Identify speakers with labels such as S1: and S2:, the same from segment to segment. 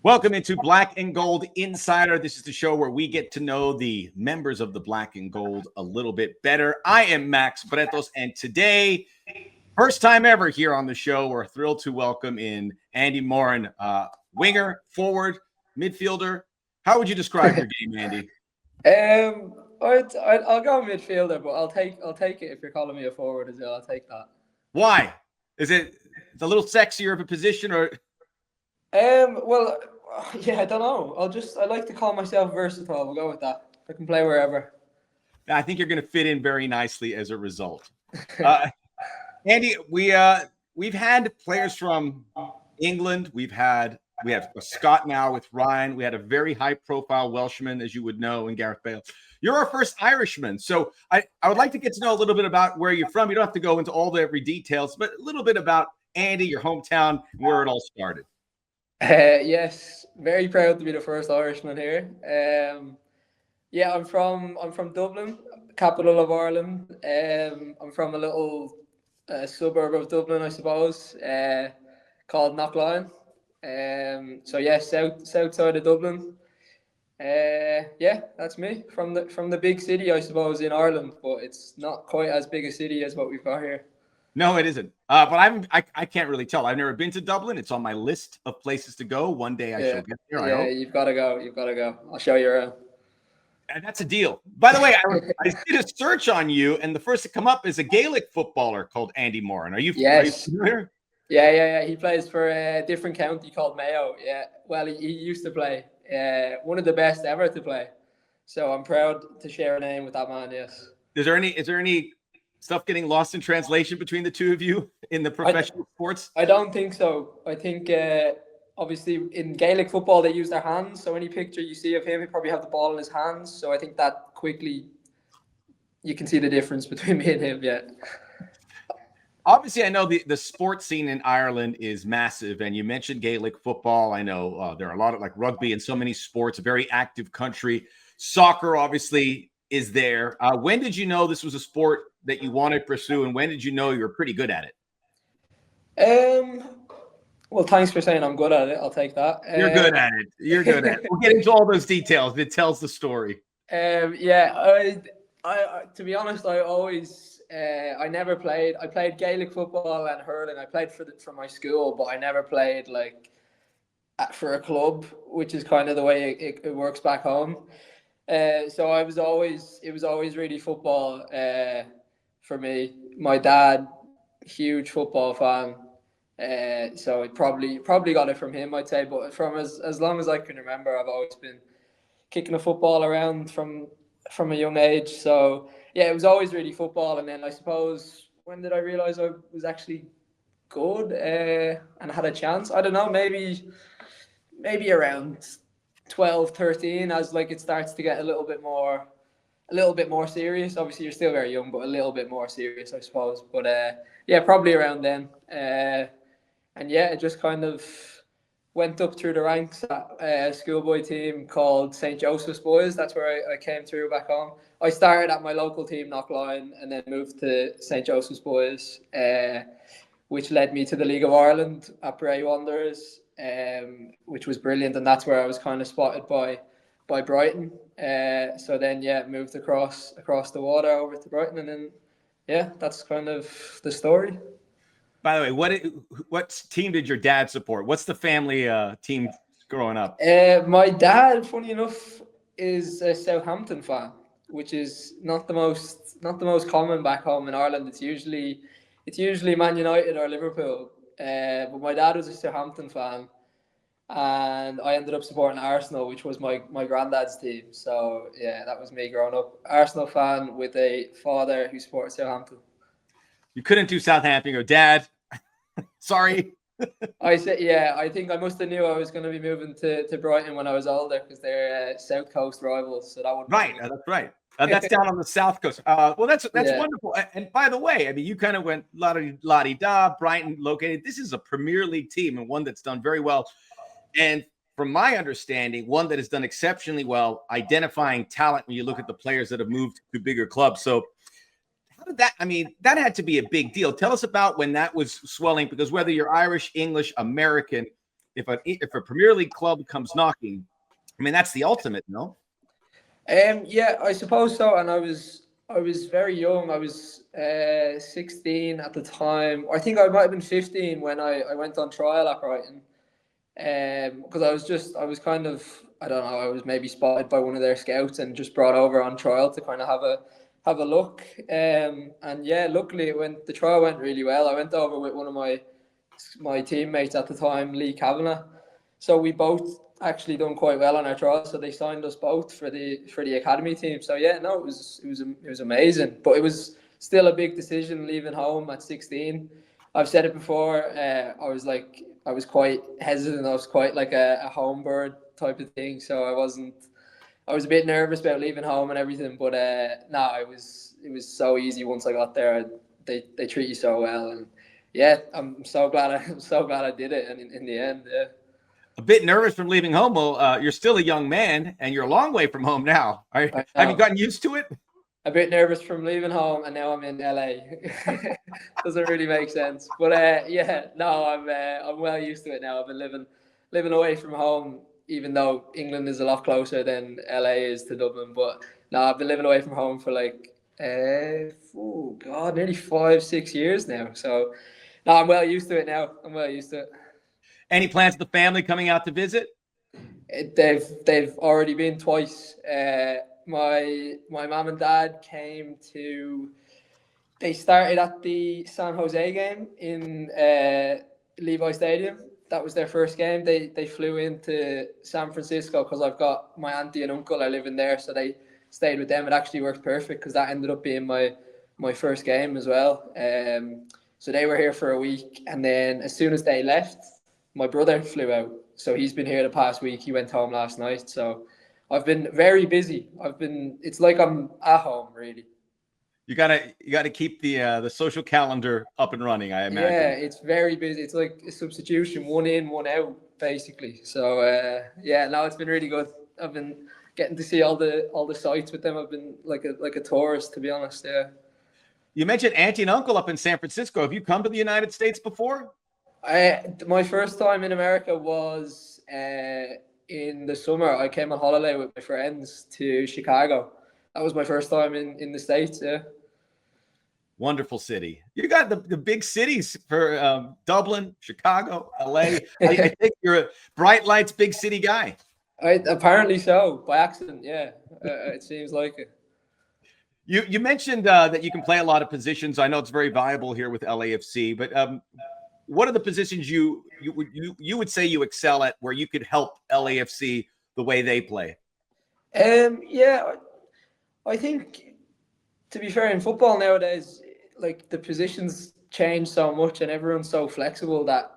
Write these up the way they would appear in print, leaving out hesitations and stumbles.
S1: Welcome into Black and Gold Insider. This is the show where we get to know the members of the Black and Gold a little bit better. I am Max Bretos, and today, first time ever here on the show, we're thrilled to welcome in Andy Moran, winger, forward, midfielder. How would you describe your game, Andy?
S2: I'll go midfielder, but I'll take it if you're calling me a forward as well. I'll take that.
S1: Why? Is it a little sexier of a position, or?
S2: Well, yeah, I don't know. I like to call myself versatile. We'll go with that. I can play wherever.
S1: I think you're going to fit in very nicely as a result. Andy, we've had players from England. We have a Scot now with Ryan. We had a very high-profile Welshman, as you would know, in Gareth Bale. You're our first Irishman, so I would like to get to know a little bit about where you're from. You don't have to go into all the every details, but a little bit about Andy, your hometown, where it all started.
S2: Yes, very proud to be the first Irishman here. Yeah, I'm from Dublin, capital of Ireland. I'm from a little suburb of Dublin, I suppose, called Knockline. So yeah, south side of Dublin. Yeah, that's me from the big city, I suppose, in Ireland, but it's not quite as big a city as what we've got here.
S1: No, it isn't. But I can't really tell. I've never been to Dublin. It's on my list of places to go. One day I shall get there.
S2: Yeah, I hope. You've got to go. You've got to go. I'll show you around.
S1: And that's a deal. By the way, I did a search on you, and the first to come up is a Gaelic footballer called Andy Moran. Are you familiar?
S2: Yeah. He plays for a different county called Mayo. Yeah. Well, he used to play. One of the best ever to play. So I'm proud to share a name with that man. Yes.
S1: Is there any stuff getting lost in translation between the two of you in the professional sports?
S2: I don't think so. I think obviously in Gaelic football they use their hands. So any picture you see of him, he probably have the ball in his hands. So I think that quickly you can see the difference between me and him. Yeah.
S1: Obviously, I know the sports scene in Ireland is massive, and you mentioned Gaelic football. I know there are a lot of like rugby and so many sports, a very active country. Soccer, obviously, is there. When did you know this was a sport that you wanted to pursue, and when did you know you were pretty good at
S2: it? Well, thanks for saying I'm good at it. I'll take that.
S1: You're good at it. You're good at it. We'll get into all those details. It tells the story.
S2: Yeah, I to be honest, I always I never played. I played Gaelic football and hurling. I played for my school, but I never played like for a club, which is kind of the way it works back home. So it was always really football for me. My dad, huge football fan, so it probably got it from him, I'd say. But from as long as I can remember, I've always been kicking a football around from a young age. So yeah, it was always really football. And then I suppose, when did I realize I was actually good and had a chance? I don't know, maybe around 12, 13, as like it starts to get a little bit more serious. Obviously, you're still very young, but a little bit more serious, I suppose. But yeah, probably around then. And yeah, it just kind of went up through the ranks at a schoolboy team called St. Joseph's Boys. That's where I came through back home. I started at my local team, Knockline, and then moved to St. Joseph's Boys, which led me to the League of Ireland at Bray Wanderers, which was brilliant. And that's where I was kind of spotted by Brighton. So then, yeah, moved across the water over to Brighton. And then, yeah, that's kind of the story.
S1: By the way, what team did your dad support? What's the family team growing up?
S2: My dad, funny enough, is a Southampton fan, which is not the most common back home in Ireland. It's usually Man United or Liverpool. But my dad was a Southampton fan, and I ended up supporting Arsenal, which was my granddad's team. So yeah, that was me growing up. Arsenal fan with a father who supported Southampton.
S1: You couldn't do Southampton. Go, Dad. Sorry.
S2: I said, yeah. I think I must have knew I was going to be moving to Brighton when I was older, because they're South Coast rivals. So that would
S1: right. That's right. That's down on the South Coast. Well, that's wonderful. And by the way, I mean, you kind of went la-di-da, Brighton located. This is a Premier League team, and one that's done very well. And from my understanding, one that has done exceptionally well identifying talent when you look at the players that have moved to bigger clubs. So how did that, I mean, that had to be a big deal. Tell us about when that was swelling, because whether you're Irish, English, American, if a Premier League club comes knocking, I mean, that's the ultimate, no?
S2: Yeah, I suppose so. And I was very young. I was 16 at the time. I think I might have been 15 when I went on trial at Brighton. Because I was kind of, I don't know, I was maybe spotted by one of their scouts and just brought over on trial to kind of have a look. And yeah, luckily the trial went really well. I went over with one of my teammates at the time, Lee Kavanagh. So we both actually done quite well on our trial. So they signed us both for the academy team. So yeah, no, it was amazing. But it was still a big decision leaving home at 16. I've said it before. I was quite hesitant. I was quite like a home bird type of thing. So I was a bit nervous about leaving home and everything. But no, it was so easy once I got there. They treat you so well, and yeah, I'm so glad I did it. And in the end, yeah.
S1: A bit nervous from leaving home. Well, you're still a young man, and you're a long way from home now. Have you gotten used to it?
S2: A bit nervous from leaving home, and now I'm in LA. Doesn't really make sense, but yeah, no, I'm well used to it now. I've been living away from home, even though England is a lot closer than LA is to Dublin. But no, I've been living away from home for like oh god, nearly 5-6 years now. So no, I'm well used to it now. I'm well used to it.
S3: Any plans with the family coming out to visit?
S2: They've already been twice. My mom and dad came to. They started at the San Jose game in Levi Stadium. That was their first game. They flew into San Francisco because I've got my auntie and uncle are living there, so they stayed with them. It actually worked perfect because that ended up being my first game as well. So they were here for a week, and then as soon as they left, my brother flew out. So he's been here the past week. He went home last night. So I've been very busy. It's like I'm at home, really.
S3: You gotta keep the social calendar up and running, I imagine.
S2: Yeah, it's very busy. It's like a substitution, one in, one out, basically. So yeah, no, it's been really good. I've been getting to see all the sites with them. I've been like a tourist, to be honest. Yeah.
S3: You mentioned auntie and uncle up in San Francisco. Have you come to the United States before?
S2: My first time in America was in the summer. I came on holiday with my friends to Chicago. That was my first time in the States. Yeah.
S3: Wonderful city. You got the big cities for Dublin, Chicago, LA. I think you're a bright lights, big city guy.
S2: Apparently so, by accident. Yeah, it seems like it.
S3: You mentioned that you can play a lot of positions. I know it's very viable here with LAFC, but what are the positions you would say you excel at, where you could help LAFC the way they play?
S2: Yeah, I think, to be fair, in football nowadays, like the positions change so much and everyone's so flexible that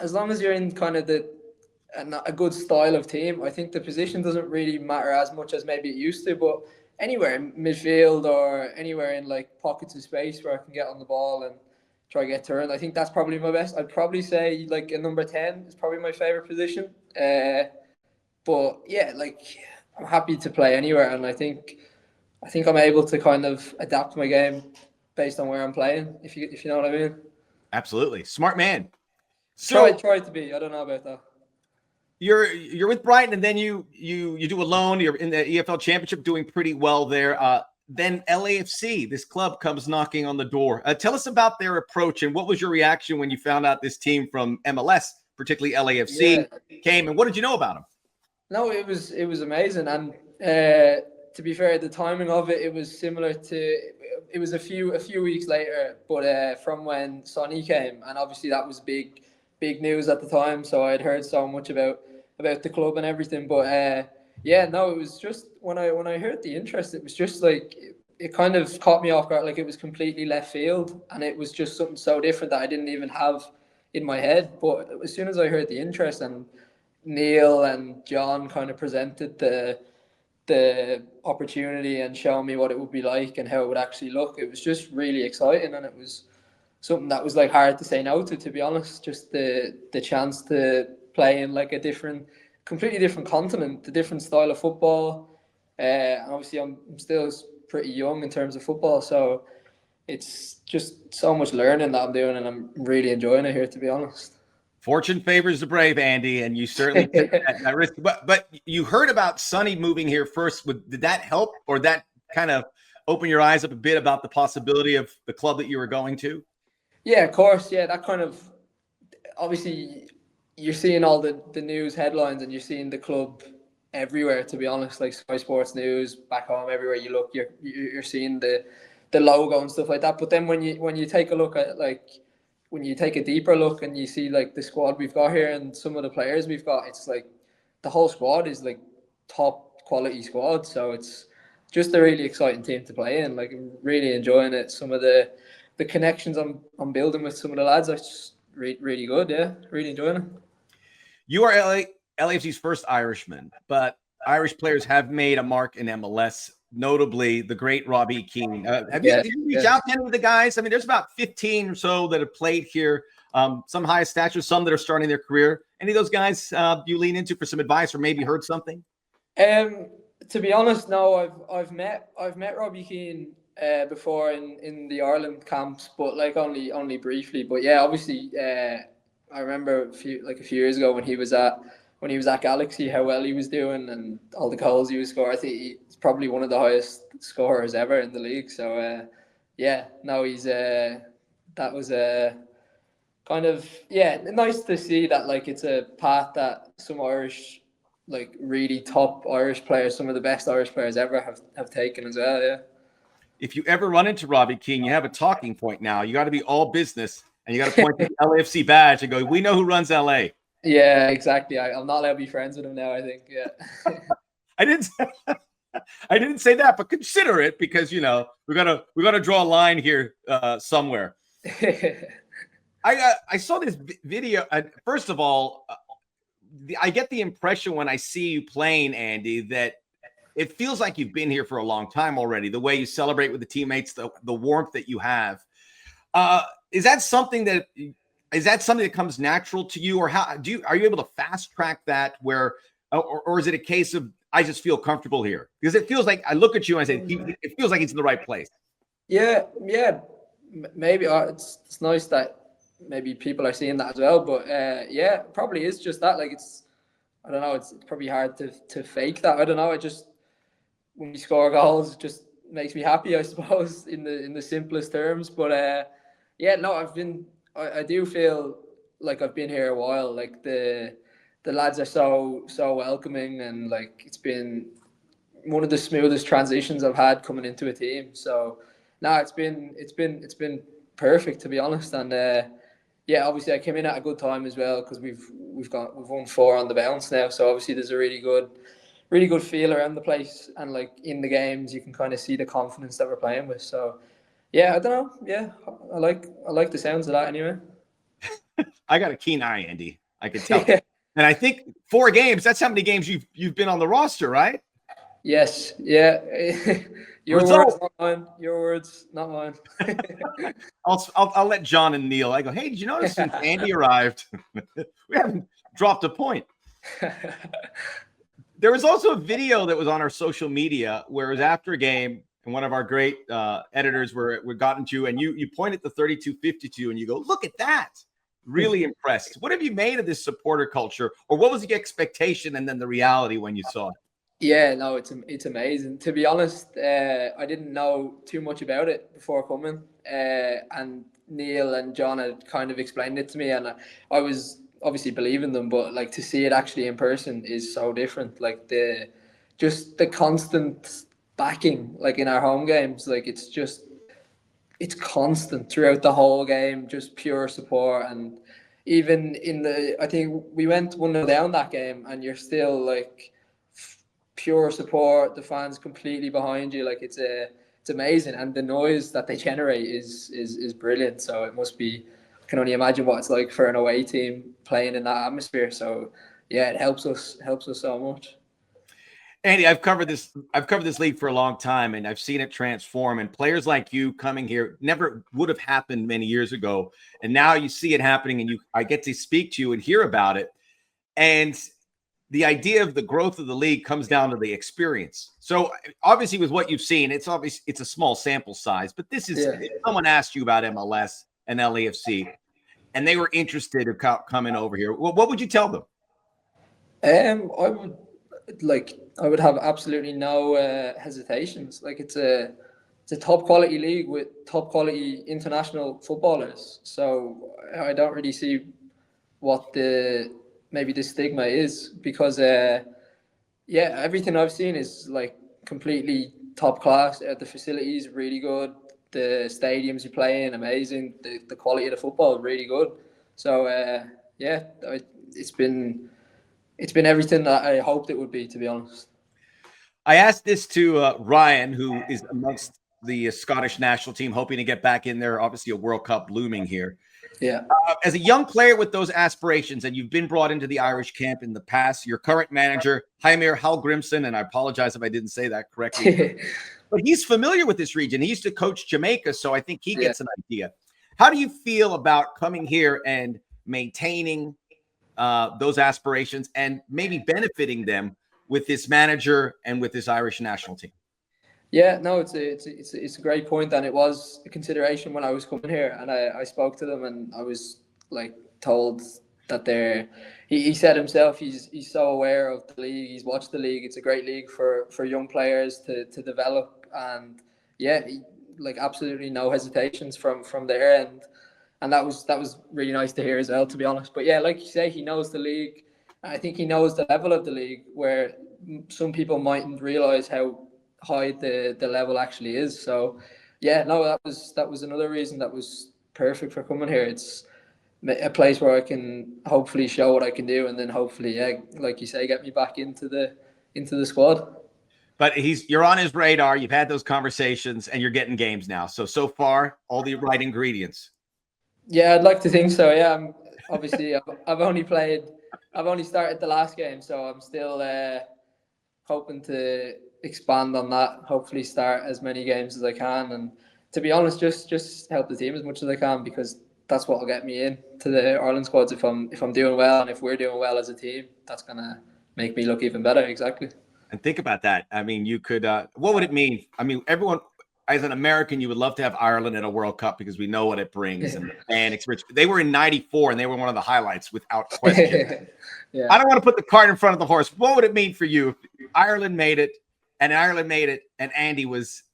S2: as long as you're in kind of a good style of team, I think the position doesn't really matter as much as maybe it used to. But anywhere in midfield or anywhere in like pockets of space where I can get on the ball and try to get turned, I think that's probably my best. I'd probably say like a number 10 is probably my favorite position. But yeah, like I'm happy to play anywhere, and I think I'm able to kind of adapt my game based on where I'm playing, if you know what I mean.
S3: Absolutely. Smart man. So
S2: try to be. I don't know about that.
S3: You're with Brighton, and then you do a loan. You're in the EFL Championship, doing pretty well there. Then LAFC, this club comes knocking on the door. Tell us about their approach, and what was your reaction when you found out this team from MLS, particularly LAFC, came, and what did you know about them?
S2: No, it was amazing, and to be fair, the timing of it was similar to. It was a few weeks later, but from when Sonny came, and obviously that was big news at the time. So I'd heard so much about the club and everything, but yeah, no, it was just when I heard the interest, it was just like it kind of caught me off guard. Like it was completely left field, and it was just something so different that I didn't even have in my head. But as soon as I heard the interest, and Neil and John kind of presented the opportunity and showing me what it would be like and how it would actually look, it was just really exciting, and it was something that was like hard to say no to be honest. Just the chance to play in like a completely different continent, a different style of football. And obviously I'm still pretty young in terms of football, so it's just so much learning that I'm doing, and I'm really enjoying it here, to be honest.
S3: Fortune favors the brave, Andy, and you certainly took that risk. But you heard about Sonny moving here first. Did that help, or that kind of open your eyes up a bit about the possibility of the club that you were going to?
S2: Yeah, of course. Yeah, that kind of, obviously you're seeing all the news headlines and you're seeing the club everywhere, to be honest, like Sky Sports News, back home, everywhere you look, you're seeing the logo and stuff like that. But then when you take a look at, like, when you take a deeper look and you see like the squad we've got here and some of the players we've got, it's like the whole squad is like top quality squad. So it's just a really exciting team to play in. Like, I'm really enjoying it. Some of the connections I'm building with some of the lads are just really good. Yeah, really enjoying it.
S3: You are LAFC's first Irishman, but Irish players have made a mark in MLS, notably the great Robbie Keane. Did you reach out to any of the guys? I mean, there's about 15 or so that have played here, some high stature, some that are starting their career. Any of those guys you lean into for some advice or maybe heard something?
S2: To be honest, no. I've met Robbie Keane before in the Ireland camps, but like only briefly. But yeah, obviously, I remember a few years ago when he was at Galaxy, how well he was doing and all the goals he was scoring. I think he's probably one of the highest scorers ever in the league. So yeah, no, he's that was kind of, yeah, nice to see that, like, it's a path that some Irish, like really top Irish players, some of the best Irish players ever have taken as well. Yeah.
S3: If you ever run into Robbie Keane, you have a talking point now. You got to be all business and you got to point to the LAFC badge and go, we know who runs LA.
S2: Yeah, exactly. I'm not allowed to be friends with him now, I think. Yeah.
S3: I didn't say that, but consider it, because, you know, we gotta draw a line here somewhere. I saw this video. First of all, I get the impression when I see you playing, Andy, that it feels like you've been here for a long time already. The way you celebrate with the teammates, the warmth that you have. Is that something that comes natural to you, or are you able to fast track that, where, or is it a case of, I just feel comfortable here? Because it feels like, I look at you and I say, it feels like he's in the right place.
S2: Yeah. Maybe it's nice that maybe people are seeing that as well. But yeah, probably is just that. Like, I don't know. It's probably hard to fake that. I don't know. When we score goals, it just makes me happy, I suppose, in the simplest terms. But yeah, no, I do feel like I've been here a while. Like, the lads are so welcoming, and like, it's been one of the smoothest transitions I've had coming into a team. So no, it's been perfect, to be honest. And yeah, obviously I came in at a good time as well, because we've won 4 on the bounce now. So obviously there's a really good feel around the place, and like in the games you can kind of see the confidence that we're playing with. So yeah, I don't know. Yeah, I like the sounds of that anyway.
S3: I got a keen eye, Andy. I can tell. Yeah. And I think 4 games, that's how many games you've been on the roster, right?
S2: Yes. Yeah. Your words, not mine. Your words, not mine.
S3: I'll let John and Neil. I go, hey, did you notice since Andy arrived, we haven't dropped a point. There was also a video that was on our social media where it was after a game, and one of our great editors were gotten to, and you point at the 32-52 and you go, look at that. Really impressed. What have you made of this supporter culture, or what was the expectation and then the reality when you saw it?
S2: Yeah, no, it's amazing. To be honest, I didn't know too much about it before coming, and Neil and John had kind of explained it to me, and I was obviously believing them, but like, to see it actually in person is so different. Like, the constant backing, like in our home games, like it's constant throughout the whole game, just pure support. And even I think we went 1-0 down that game, and you're still like pure support, the fans completely behind you. Like, it's amazing, and the noise that they generate is brilliant. So it must be, I can only imagine what it's like for an away team playing in that atmosphere. So yeah, it helps us so much.
S3: Andy, I've covered this league for a long time, and I've seen it transform. And players like you coming here never would have happened many years ago. And now you see it happening, and I get to speak to you and hear about it. And the idea of the growth of the league comes down to the experience. So obviously, with what you've seen, it's a small sample size. But this is, if someone asked you about MLS and LAFC, and they were interested in coming over here, well, what would you tell them?
S2: I would have absolutely no hesitations. Like it's a top quality league with top quality international footballers. So I don't really see what maybe the stigma is, because everything I've seen is like completely top class. The facilities really good. The stadiums you play in, amazing. The quality of the football, really good. So it's been everything that I hoped it would be, to be honest.
S3: I asked this to Ryan, who is amongst the Scottish national team, hoping to get back in there. Obviously, a World Cup looming here.
S2: Yeah.
S3: As a young player with those aspirations, and you've been brought into the Irish camp in the past, your current manager, Heimir Hallgrimsson, and I apologize if I didn't say that correctly, but he's familiar with this region. He used to coach Jamaica, so I think he gets an idea. How do you feel about coming here and maintaining those aspirations and maybe benefiting them with this manager and with this Irish national team?
S2: Yeah, no, it's a great point, and it was a consideration when I was coming here, and I spoke to them, and I was like told that he said himself he's so aware of the league, he's watched the league, it's a great league for young players to develop, and like absolutely no hesitations from their end, and that was really nice to hear as well, to be honest. But yeah, like you say, he knows the league. I think he knows the level of the league, where some people mightn't realize how high the level actually is. So yeah, no, that was another reason that was perfect for coming here. It's a place where I can hopefully show what I can do, and then hopefully, like you say, get me back into the squad.
S3: But you're on his radar. You've had those conversations, and you're getting games now. So far, all the right ingredients.
S2: Yeah, I'd like to think so. Yeah, obviously I've only started the last game, so I'm still hoping to expand on that. Hopefully, start as many games as I can, and to be honest, just help the team as much as I can, because that's what will get me in to the Ireland squads. If I'm doing well, and if we're doing well as a team, that's gonna make me look even better. Exactly.
S3: And think about that. I mean, you could. What would it mean? I mean, everyone, as an American, you would love to have Ireland in a World Cup because we know what it brings and the fan experience. They were in '94, and they were one of the highlights without question.
S2: Yeah.
S3: I don't want to put the cart in front of the horse. What would it mean for you if Ireland made it, and Andy was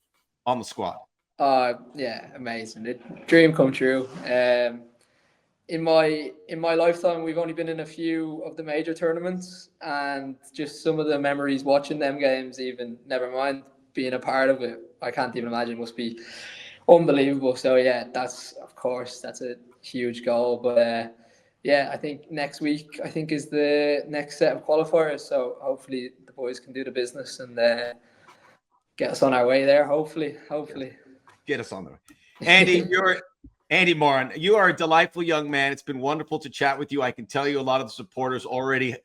S3: on the squad?
S2: Yeah, amazing. Dream come true. In my lifetime, we've only been in a few of the major tournaments, and just some of the memories watching them games, even never mind being a part of it, I can't even imagine. Must be unbelievable. So yeah, that's a huge goal. But I think next week is the next set of qualifiers. So hopefully the boys can do the business and get us on our way there. Hopefully.
S3: Get us on the way. Andy, Andy Moran, you are a delightful young man. It's been wonderful to chat with you. I can tell you a lot of the supporters already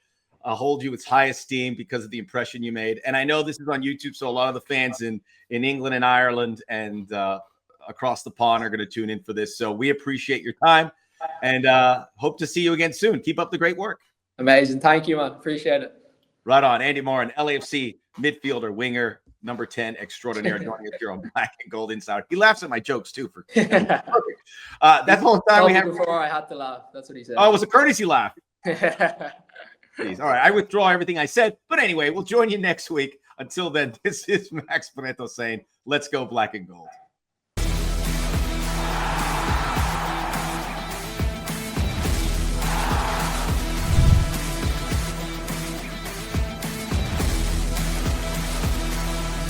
S3: hold you with high esteem because of the impression you made. And I know this is on YouTube, so a lot of the fans in England and Ireland and across the pond are going to tune in for this. So we appreciate your time and hope to see you again soon. Keep up the great work.
S2: Amazing. Thank you, man. Appreciate it.
S3: Right on. Andy Moran, LAFC midfielder, winger, number 10 extraordinaire, joining us here on Black and Gold Insider. He laughs at my jokes too. That's all the time we have.
S2: Before I had to laugh. That's what he said.
S3: Oh, it was a courtesy laugh. Please. All right. I withdraw everything I said. But anyway, we'll join you next week. Until then, this is Max Bretos saying, let's go Black and Gold.